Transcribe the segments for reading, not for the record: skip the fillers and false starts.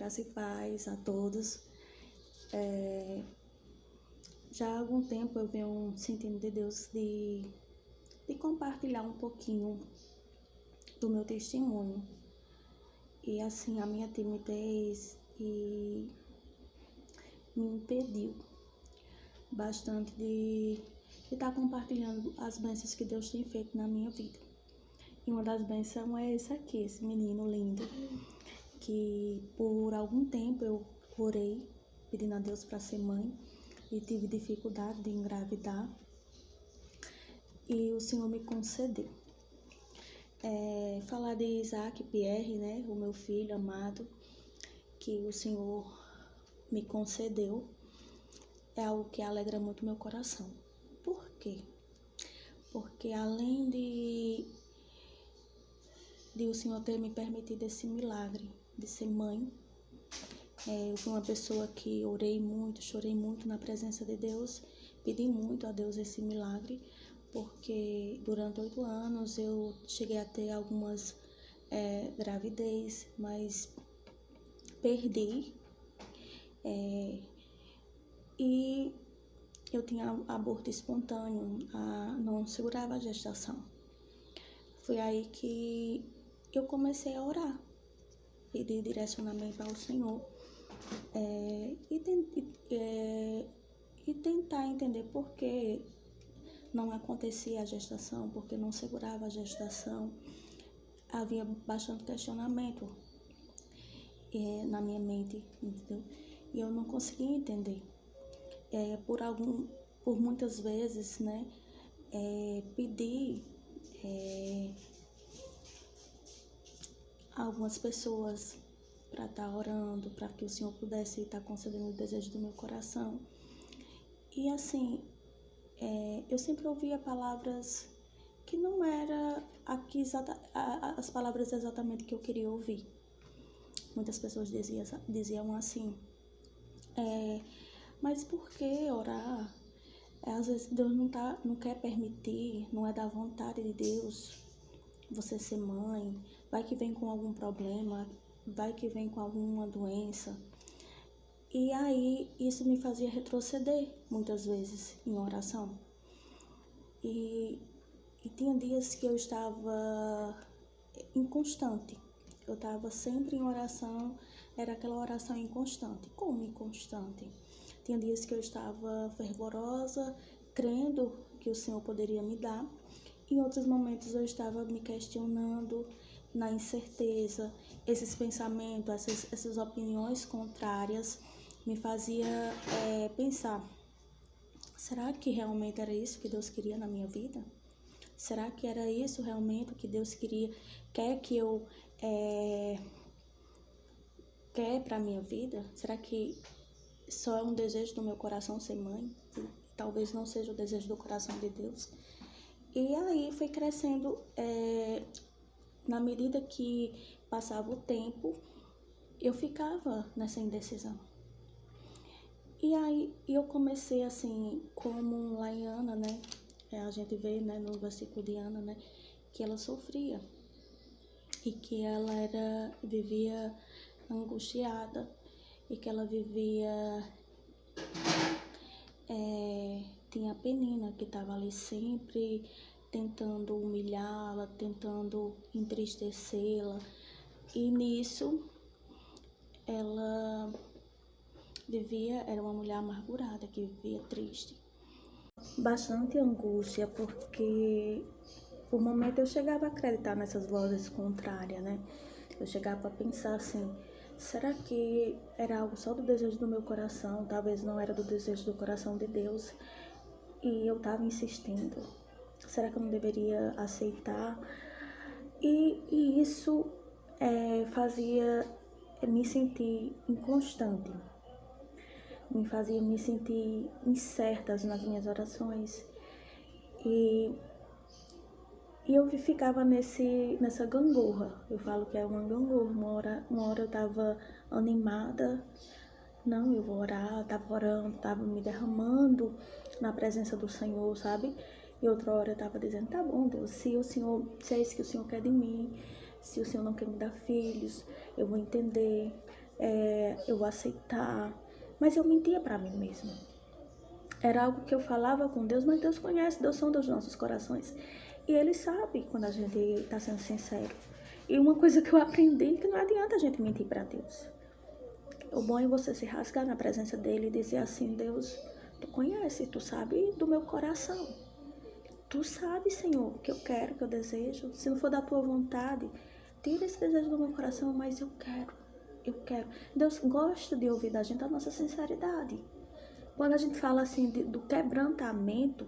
graça e paz a todos. Já há algum tempo eu venho sentindo de Deus de compartilhar um pouquinho do meu testemunho. E assim, a minha timidez me impediu bastante de estar compartilhando as bênçãos que Deus tem feito na minha vida. E uma das bênçãos é esse menino lindo, que por algum tempo eu orei pedindo a Deus para ser mãe e tive dificuldade de engravidar, e o Senhor me concedeu. Falar de Isaac Pierre, né, o meu filho amado, que o Senhor me concedeu, é algo que alegra muito meu coração. Por quê? Porque além de o Senhor ter me permitido esse milagre de ser mãe, eu fui uma pessoa que orei muito, chorei muito na presença de Deus, pedi muito a Deus esse milagre, porque durante 8 anos eu cheguei a ter algumas gravidez, mas perdi, e eu tinha aborto espontâneo, não segurava a gestação. Foi aí que eu comecei a orar, pedir direcionamento ao Senhor, e tentar entender por que não acontecia a gestação, porque não segurava a gestação. Havia bastante questionamento na minha mente, entendeu? E eu não conseguia entender. Por muitas vezes, né, pedi a algumas pessoas para estar orando, para que o Senhor pudesse estar concedendo o desejo do meu coração. E assim, eu sempre ouvia palavras que não eram as palavras exatamente que eu queria ouvir. Muitas pessoas diziam assim, mas por que orar? Às vezes Deus não quer permitir, não é da vontade de Deus você ser mãe, vai que vem com algum problema, vai que vem com alguma doença. E aí isso me fazia retroceder muitas vezes em oração. E tinha dias que eu estava inconstante, eu estava sempre em oração, era aquela oração inconstante. Como inconstante? Tinha dias que eu estava fervorosa, crendo que o Senhor poderia me dar. Em outros momentos eu estava me questionando, na incerteza. Esses pensamentos, essas opiniões contrárias me faziam pensar: será que realmente era isso que Deus queria na minha vida? Será que era isso realmente que Deus quer que eu quer para a minha vida? Será que só é um desejo do meu coração ser mãe? Talvez não seja o desejo do coração de Deus. E aí foi crescendo, na medida que passava o tempo, eu ficava nessa indecisão. E aí eu comecei assim, como lá em Ana, né? A gente vê, né, no versículo de Ana, né, que ela sofria e que ela vivia angustiada e que ela vivia, tinha a Penina que estava ali sempre tentando humilhá-la, tentando entristecê-la, e nisso ela era uma mulher amargurada que vivia triste. Bastante angústia, porque por momento eu chegava a acreditar nessas vozes contrárias, né? Eu chegava a pensar assim: será que era algo só do desejo do meu coração? Talvez não era do desejo do coração de Deus. E eu estava insistindo. Será que eu não deveria aceitar? E isso fazia me sentir inconstante. Me fazia me sentir incerta nas minhas orações. E eu ficava nessa gangorra. Eu falo que é uma gangorra. Uma hora eu estava animada. Não, eu vou orar. Eu estava orando, estava me derramando na presença do Senhor, sabe? E outra hora eu estava dizendo: tá bom, Deus, se é isso que o Senhor quer de mim, se o Senhor não quer me dar filhos, eu vou entender. eu vou aceitar. Mas eu mentia para mim mesma. Era algo que eu falava com Deus, mas Deus conhece, Deus sonda os nossos corações. E Ele sabe quando a gente está sendo sincero. E uma coisa que eu aprendi é que não adianta a gente mentir para Deus. O bom é você se rasgar na presença dEle e dizer assim: Deus, Tu conhece, Tu sabe do meu coração. Tu sabe, Senhor, o que eu quero, o que eu desejo. Se não for da Tua vontade, tira esse desejo do meu coração, mas eu quero. Eu quero. Deus gosta de ouvir da gente a nossa sinceridade. Quando a gente fala assim do quebrantamento,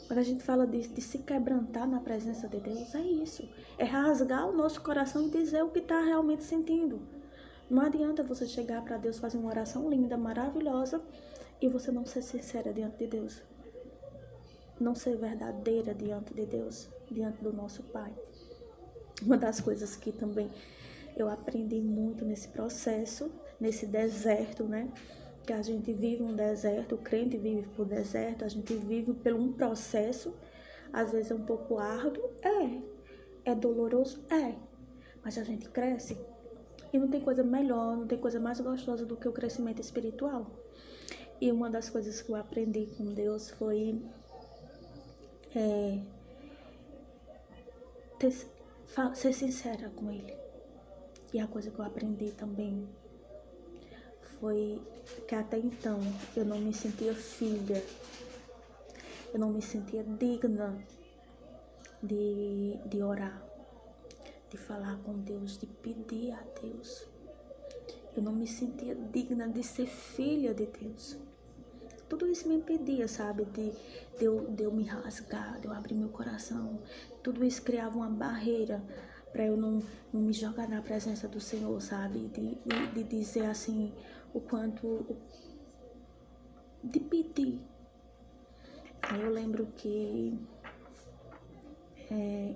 quando a gente fala de se quebrantar na presença de Deus, é isso. É rasgar o nosso coração e dizer o que está realmente sentindo. Não adianta você chegar para Deus, fazer uma oração linda, maravilhosa, e você não ser sincera diante de Deus. Não ser verdadeira diante de Deus, diante do nosso Pai. Uma das coisas que também eu aprendi muito nesse processo, nesse deserto, né? Que a gente vive um deserto, o crente vive por deserto, a gente vive por um processo, às vezes é um pouco árduo, é doloroso, mas a gente cresce. E não tem coisa melhor, não tem coisa mais gostosa do que o crescimento espiritual. E uma das coisas que eu aprendi com Deus foi ser sincera com Ele. E a coisa que eu aprendi também foi que até então eu não me sentia filha, eu não me sentia digna de orar, de falar com Deus, de pedir a Deus. Eu não me sentia digna de ser filha de Deus. Tudo isso me impedia, sabe, de eu me rasgar, de eu abrir meu coração. Tudo isso criava uma barreira para eu não me jogar na presença do Senhor, sabe? De dizer assim, o quanto... de pedir. Aí eu lembro que...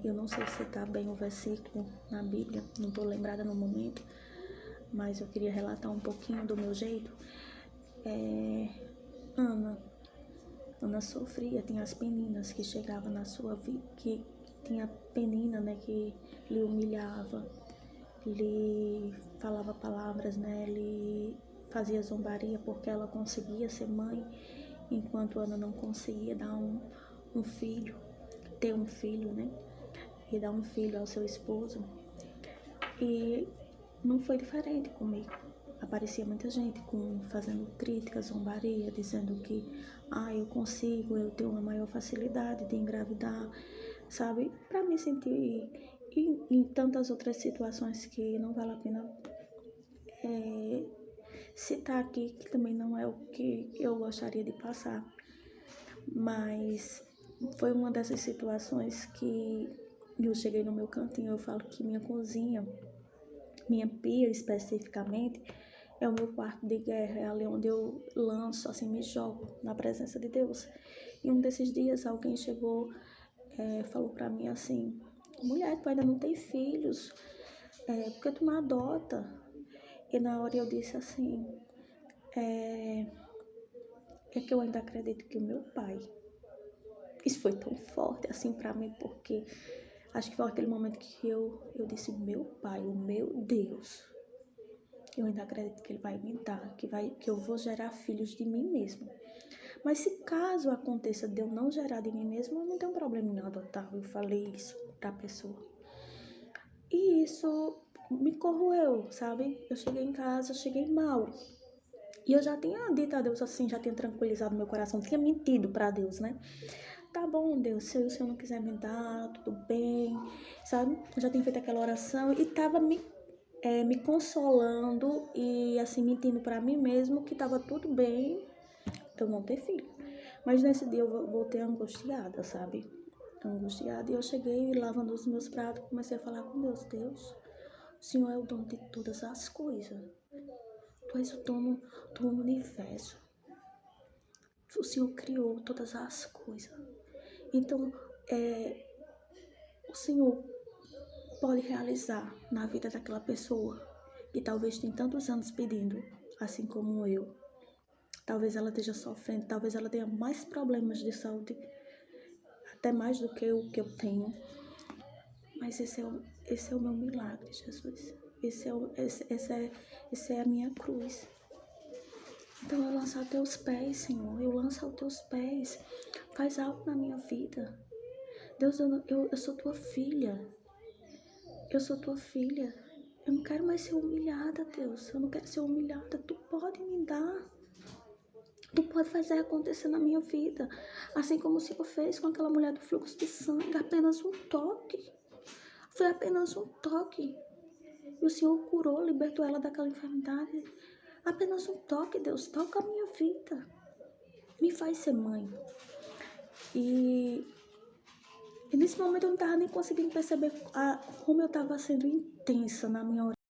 eu não sei se tá bem o versículo na Bíblia, não tô lembrada no momento, mas eu queria relatar um pouquinho do meu jeito. Ana sofria, tinha as peninas que chegavam na sua vida, que tinha penina, né, que lhe humilhava, lhe falava palavras, né, lhe fazia zombaria porque ela conseguia ser mãe, enquanto Ana não conseguia dar um filho, ter um filho, né, e dar um filho ao seu esposo. E não foi diferente comigo. Aparecia muita gente fazendo críticas, zombaria, dizendo que eu consigo, eu tenho uma maior facilidade de engravidar, sabe? Para me sentir em tantas outras situações que não vale a pena citar aqui, que também não é o que eu gostaria de passar. Mas foi uma dessas situações que eu cheguei no meu cantinho. Eu falo que minha cozinha, minha pia especificamente, é o meu quarto de guerra, é ali onde eu lanço, assim, me jogo na presença de Deus. E um desses dias alguém chegou, falou pra mim assim: mulher, tu ainda não tem filhos, por que tu não adota? E na hora eu disse assim, é que eu ainda acredito que o meu pai... Isso foi tão forte assim pra mim, porque acho que foi aquele momento que eu disse: meu pai, o meu Deus, eu ainda acredito que Ele vai me dar, que eu vou gerar filhos de mim mesmo. Mas se caso aconteça de eu não gerar de mim mesmo, eu não tenho problema em adotar. Eu falei isso pra pessoa. E isso me corroeu, sabe? Eu cheguei em casa, cheguei mal. E eu já tinha dito a Deus assim, já tinha tranquilizado meu coração, tinha mentido pra Deus, né? Tá bom, Deus, se o Senhor não quiser me dar, tudo bem, sabe? Eu já tinha feito aquela oração e tava me consolando e assim mentindo para mim mesmo que tava tudo bem eu não ter filho. Mas nesse dia eu voltei angustiada, sabe? Angustiada, e eu cheguei lavando os meus pratos, comecei a falar com Deus: Deus, o Senhor é o dono de todas as coisas. Tu és o dono do universo. O Senhor criou todas as coisas. Então, o Senhor pode realizar na vida daquela pessoa que talvez tenha tantos anos pedindo, assim como eu. Talvez ela esteja sofrendo, talvez ela tenha mais problemas de saúde, até mais do que o que eu tenho. Mas esse é o meu milagre, Jesus. esse é a minha cruz. Então eu lanço aos teus pés, Senhor. Eu lanço aos teus pés. Faz algo na minha vida. Deus, eu sou tua filha. Eu sou tua filha. Eu não quero mais ser humilhada, Deus. Eu não quero ser humilhada. Tu pode me dar. Tu pode fazer acontecer na minha vida. Assim como o Senhor fez com aquela mulher do fluxo de sangue. Apenas um toque. Foi apenas um toque. E o Senhor curou, libertou ela daquela enfermidade. Apenas um toque, Deus. Toca a minha vida. Me faz ser mãe. E nesse momento eu não estava nem conseguindo perceber como eu estava sendo intensa na minha oração.